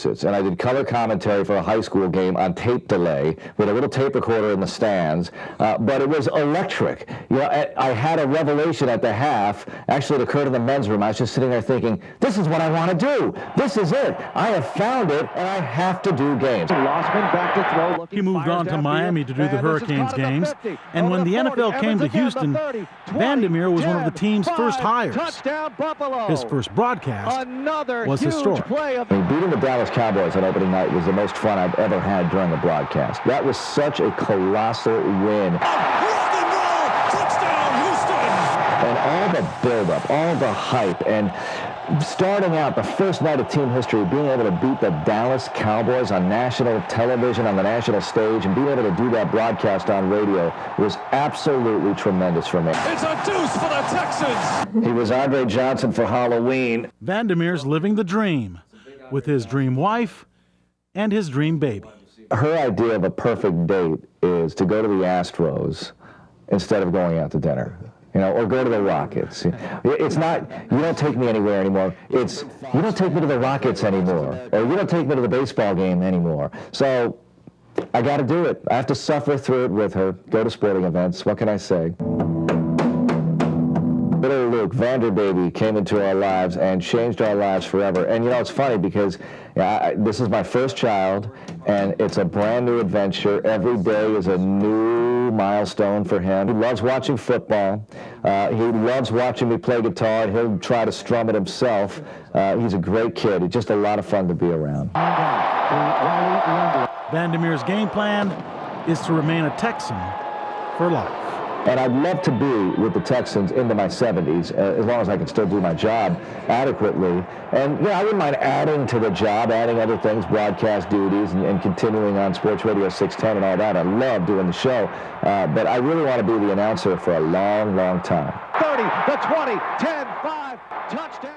And I did color commentary for a high school game on tape delay with a little tape recorder in the stands, but it was electric. You know, I had a revelation at the half. Actually, it occurred in the men's room. I was just sitting there thinking, this is what I want to do. This is it. I have found it, and I have to do games. Losman back to throw. He moved on to Miami to do the Hurricanes games, and when the NFL came to Houston, Vandermeer was one of the team's first hires. His first broadcast was historic. Beating the Dallas Cowboys on opening night was the most fun I've ever had during a broadcast. That was such a colossal win. Rock and roll! Touchdown, Houston! And all the buildup, all the hype, and starting out the first night of team history, being able to beat the Dallas Cowboys on national television, on the national stage, and being able to do that broadcast on radio was absolutely tremendous for me. It's a deuce for the Texans! He was Andre Johnson for Halloween. Vandermeer's living the dream with his dream wife and his dream baby. Her idea of a perfect date is to go to the Astros instead of going out to dinner. You know, or go to the Rockets. It's not, you don't take me anywhere anymore. It's, you don't take me to the Rockets anymore. Or you don't take me to the baseball game anymore. So, I got to do it. I have to suffer through it with her, go to sporting events. What can I say? Little Luke, Vanderbaby, came into our lives and changed our lives forever. And, you know, it's funny because this is my first child, and it's a brand new adventure. Every day is a new milestone for him. He loves watching football. He loves watching me play guitar, and he'll try to strum it himself. He's a great kid. He's just a lot of fun to be around. Vandermeer's game plan is to remain a Texan for life. And I'd love to be with the Texans into my 70s, as long as I can still do my job adequately. And, you know, I wouldn't mind adding to the job, adding other things, broadcast duties, and continuing on Sports Radio 610 and all that. I love doing the show, but I really want to be the announcer for a long, long time. 30, the 20, 10, 5, touchdown.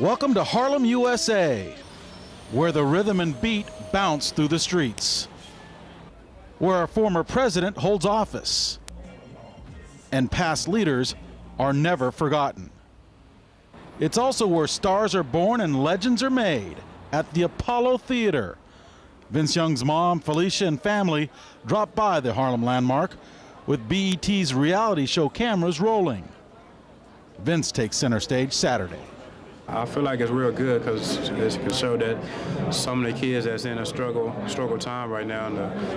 Welcome to Harlem, USA, where the rhythm and beat bounce through the streets, where our former president holds office, and past leaders are never forgotten. It's also where stars are born and legends are made, at the Apollo Theater. Vince Young's mom, Felicia, and family dropped by the Harlem landmark with BET's reality show cameras rolling. Vince takes center stage Saturday. I feel like it's real good because it can show that some of the kids that's in a struggle time right now, and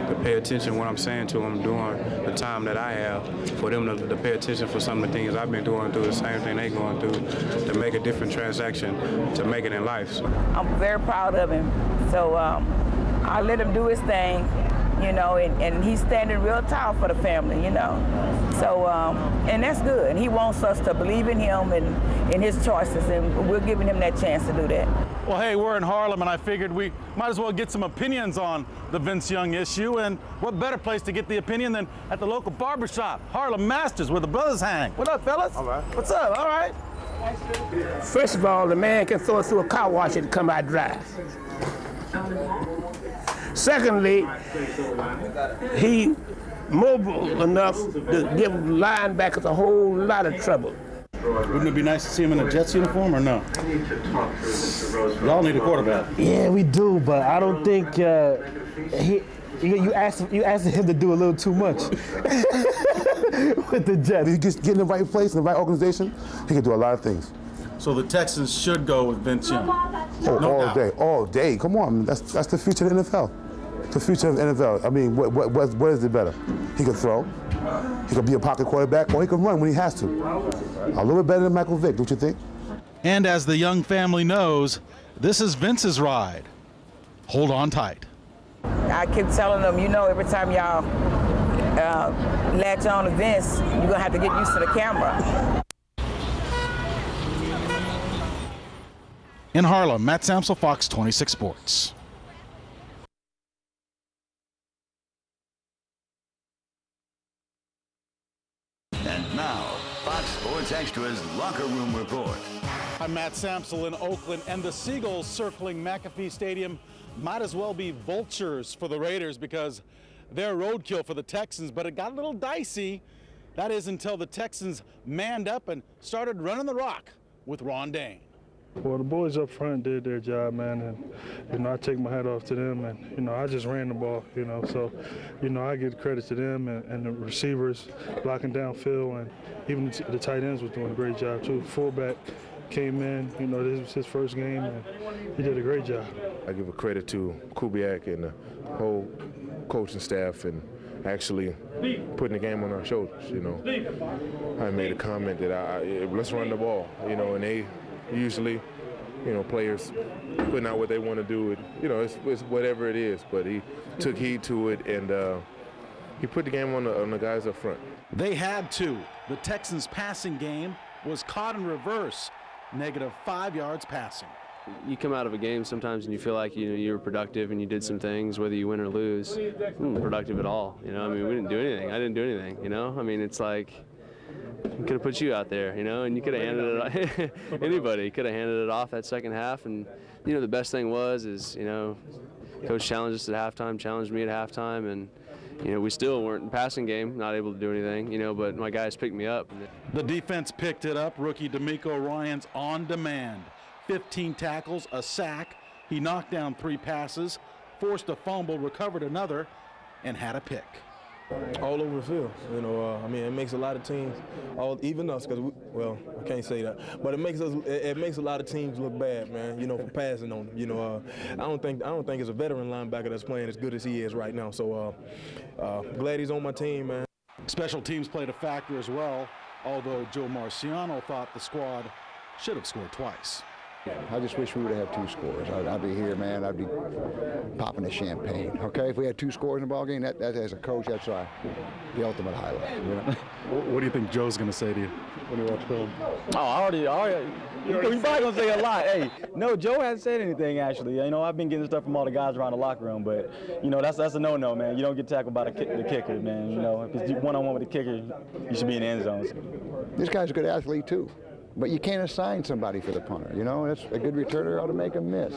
to pay attention to what I'm saying to them during the time that I have, for them to pay attention for some of the things I've been doing through the same thing they going through, to make a different transaction, to make it in life. So I'm very proud of him. So I let him do his thing, you know, and he's standing real tall for the family, you know. So, and that's good. He wants us to believe in him and in his choices, and we're giving him that chance to do that. Well, hey, we're in Harlem, and I figured we might as well get some opinions on the Vince Young issue, and what better place to get the opinion than at the local barbershop, Harlem Masters, where the brothers hang. What up, fellas? All right. What's up? All right. First of all, the man can throw it through a car wash and come out dry. Secondly, he mobile enough to give linebackers a whole lot of trouble. Wouldn't it be nice to see him in a Jets uniform or no? Y'all need a quarterback. Yeah, we do, but I don't think you asked him to do a little too much with the Jets. He gets in the right place, in the right organization, he can do a lot of things. So the Texans should go with Vince Young. Oh, all day. Come on, that's the future of the NFL. The future of the NFL. I mean, what is it better? He can throw, he can be a pocket quarterback, or he can run when he has to. A little bit better than Michael Vick, don't you think? And as the Young family knows, this is Vince's ride. Hold on tight. I keep telling them, you know, every time y'all latch on to Vince, you're going to have to get used to the camera. In Harlem, Matt Samsel, Fox 26 Sports. And now, Fox Sports Extra's Locker Room Report. I'm Matt Samsel in Oakland, and the Seagulls circling McAfee Stadium might as well be vultures for the Raiders because they're roadkill for the Texans, but it got a little dicey. That is until the Texans manned up and started running the rock with Ron Dayne. Well, the boys up front did their job, man, and, I take my hat off to them, and, I just ran the ball, so, I give credit to them and the receivers blocking downfield, and even the tight ends was doing a great job, too. Fullback came in, this was his first game, and he did a great job. I give a credit to Kubiak and the whole coaching staff and actually putting the game on our shoulders, I made a comment that let's run the ball, and they usually, players putting out what they want to do. It's whatever it is, but he took heed to it, and he put the game on the guys up front. They had to. The Texans' passing game was caught in reverse, -5 yards passing. You come out of a game sometimes and you feel like you were productive and you did some things, whether you win or lose. Productive at all, we didn't do anything. I didn't do anything, it's like could have put you out there, and you could have handed it off. Anybody could have handed it off that second half, and the best thing was Coach challenged us at halftime, challenged me at halftime, and we still weren't in passing game, not able to do anything, but my guys picked me up. The defense picked it up. Rookie D'Amico Ryans on demand. 15 tackles, a sack. He knocked down 3 passes, forced a fumble, recovered another, and had a pick. All over the field, it makes a lot of teams, even us, because I can't say that, but it makes a lot of teams look bad, man. For passing on them. I don't think it's a veteran linebacker that's playing as good as he is right now. So glad he's on my team, man. Special teams played a factor as well, although Joe Marciano thought the squad should have scored twice. I just wish we would have had 2 scores. I'd be here, man. I'd be popping the champagne. Okay, if we had 2 scores in the ball game, that as a coach, that's the ultimate highlight. What do you think Joe's going to say to you when you watch film? He's probably going to say a lot. Hey, no, Joe hasn't said anything, actually. I've been getting stuff from all the guys around the locker room, but, that's a no-no, man. You don't get tackled by the kicker, man. If it's one-on-one with the kicker, you should be in the end zone. This guy's a good athlete, too. But you can't assign somebody for the punter, That's a good returner ought to make a miss.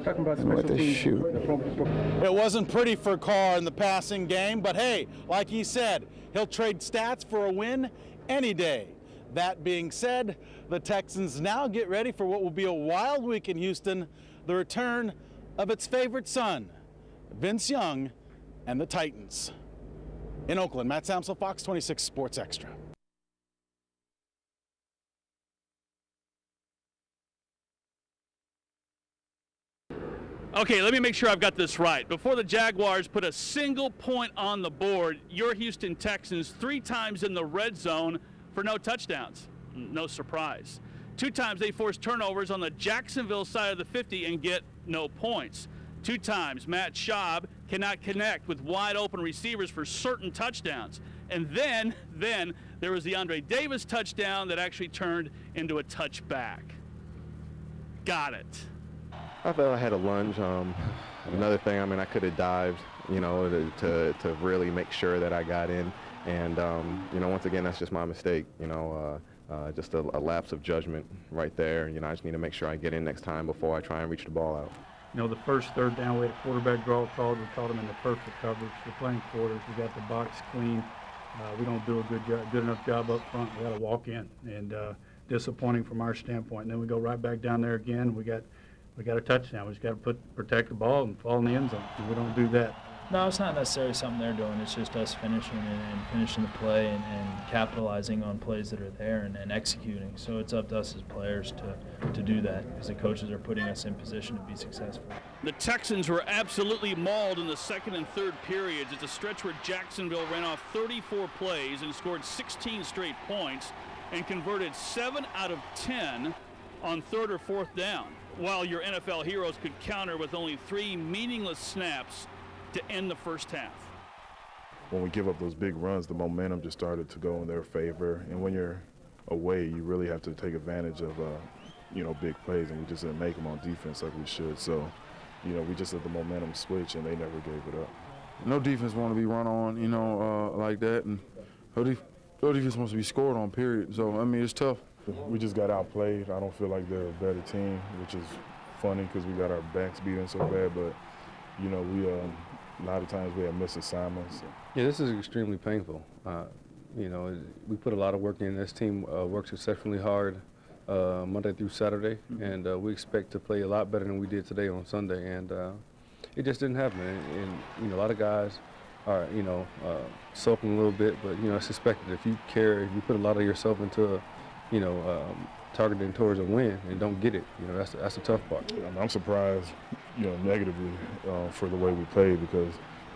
Talking about let this shoot. It wasn't pretty for Carr in the passing game, but hey, like he said, he'll trade stats for a win any day. That being said, the Texans now get ready for what will be a wild week in Houston, the return of its favorite son, Vince Young, and the Titans. In Oakland, Matt Samsel, Fox 26 Sports Extra. Okay, let me make sure I've got this right. Before the Jaguars put a single point on the board, your Houston Texans 3 times in the red zone for no touchdowns. No surprise. 2 times they forced turnovers on the Jacksonville side of the 50 and get no points. 2 times Matt Schaub cannot connect with wide open receivers for certain touchdowns. And then there was the Andre Davis touchdown that actually turned into a touchback. Got it. I thought I had a lunge. Another thing, I could have dived, to really make sure that I got in. And, once again, that's just my mistake, just a lapse of judgment right there. I just need to make sure I get in next time before I try and reach the ball out. The first 3rd down, we had a quarterback draw called. We caught him in the perfect coverage. We're playing quarters. We got the box clean. We don't do a good enough job up front. We got to walk in, and disappointing from our standpoint. And then we go right back down there again. We got a touchdown. We just got to protect the ball and fall in the end zone. And we don't do that. No, it's not necessarily something they're doing. It's just us finishing and finishing the play and capitalizing on plays that are there and executing. So it's up to us as players to do that because the coaches are putting us in position to be successful. The Texans were absolutely mauled in the 2nd and 3rd periods. It's a stretch where Jacksonville ran off 34 plays and scored 16 straight points and converted 7 out of 10 on 3rd or 4th down, while your NFL heroes could counter with only 3 meaningless snaps to end the first half. When we give up those big runs, the momentum just started to go in their favor. And when you're away, you really have to take advantage of, big plays, and we just didn't make them on defense like we should. So, we just let the momentum switch, and they never gave it up. No defense want to be run on, like that, and no defense wants to be scored on, period. So, it's tough. we just got outplayed. I don't feel like they're a better team, which is funny because we got our backs beaten so bad. But you know, we a lot of times we have missed assignments. Yeah, this is extremely painful. You know, we put a lot of work in. This team works exceptionally hard Monday through Saturday, and we expect to play a lot better than we did today on Sunday. And it just didn't happen. And you know, a lot of guys are, you know, sulking a little bit, but you know, it's expected. If you care, if you put a lot of yourself into, you know, targeting towards a win and don't get it, you know, that's the tough part. I'm surprised, you know, negatively for the way we played, because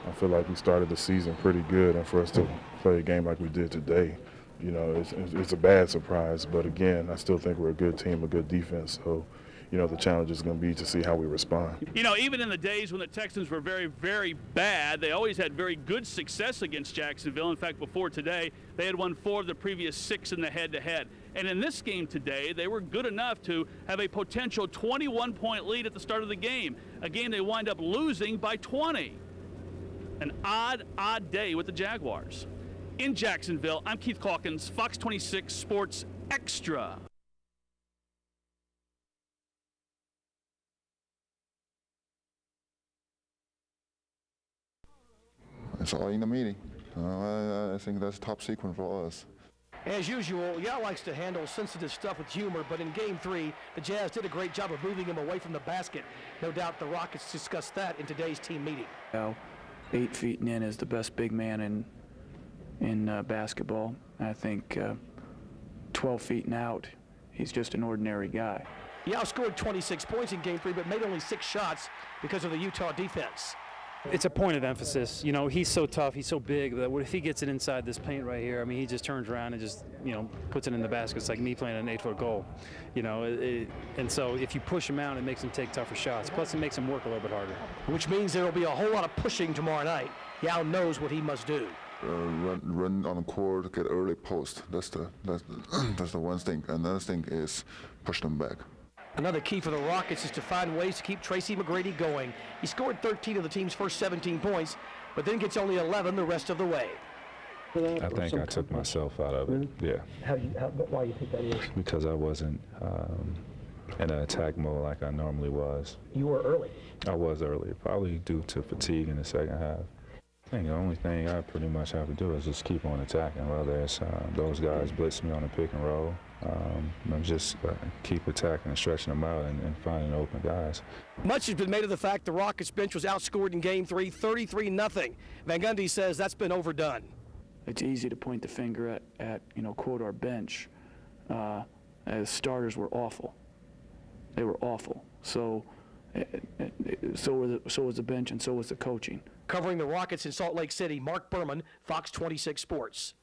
I feel like we started the season pretty good, and for us to play a game like we did today, you know, it's a bad surprise. But again, I still think we're a good team, a good defense. So, you know, the challenge is going to be to see how we respond. You know, even in the days when the Texans were very, very bad, they always had very good success against Jacksonville. In fact, before today, they had won 4 of the previous 6 in the head-to-head. And in this game today, they were good enough to have a potential 21-point lead at the start of the game. A game they wind up losing by 20. An odd day with the Jaguars. In Jacksonville, I'm Keith Calkins, Fox 26 Sports Extra. It's all in the meeting. I think that's top secret for us. As usual, Yao likes to handle sensitive stuff with humor, but in Game 3, the Jazz did a great job of moving him away from the basket. No doubt the Rockets discussed that in today's team meeting. Yao, 8 feet and in, is the best big man in basketball. I think 12 feet and out, he's just an ordinary guy. Yao scored 26 points in Game 3, but made only 6 shots because of the Utah defense. It's a point of emphasis. You know, he's so tough, he's so big that if he gets it inside this paint right here, I mean, he just turns around and just, you know, puts it in the basket. It's like me playing an 8-foot goal, you know. And so if you push him out, it makes him take tougher shots. Plus, it makes him work a little bit harder. Which means there will be a whole lot of pushing tomorrow night. Yao knows what he must do. Run on the court, get early post. That's the one thing. Another thing is push them back. Another key for the Rockets is to find ways to keep Tracy McGrady going. He scored 13 of the team's first 17 points, but then gets only 11 the rest of the way. I think I took myself out of it, yeah. Why do you think that is? Because I wasn't in an attack mode like I normally was. You were early. I was early, probably due to fatigue in the second half. I think the only thing I pretty much have to do is just keep on attacking, whether it's those guys blitz me on a pick and roll. Just keep attacking and stretching them out and finding open guys. Much has been made of the fact the Rockets bench was outscored in Game 3, 33-0. Van Gundy says that's been overdone. It's easy to point the finger at you know, quote, our bench. As starters were awful. They were awful. So was the bench, and so was the coaching. Covering the Rockets in Salt Lake City, Mark Berman, Fox 26 Sports.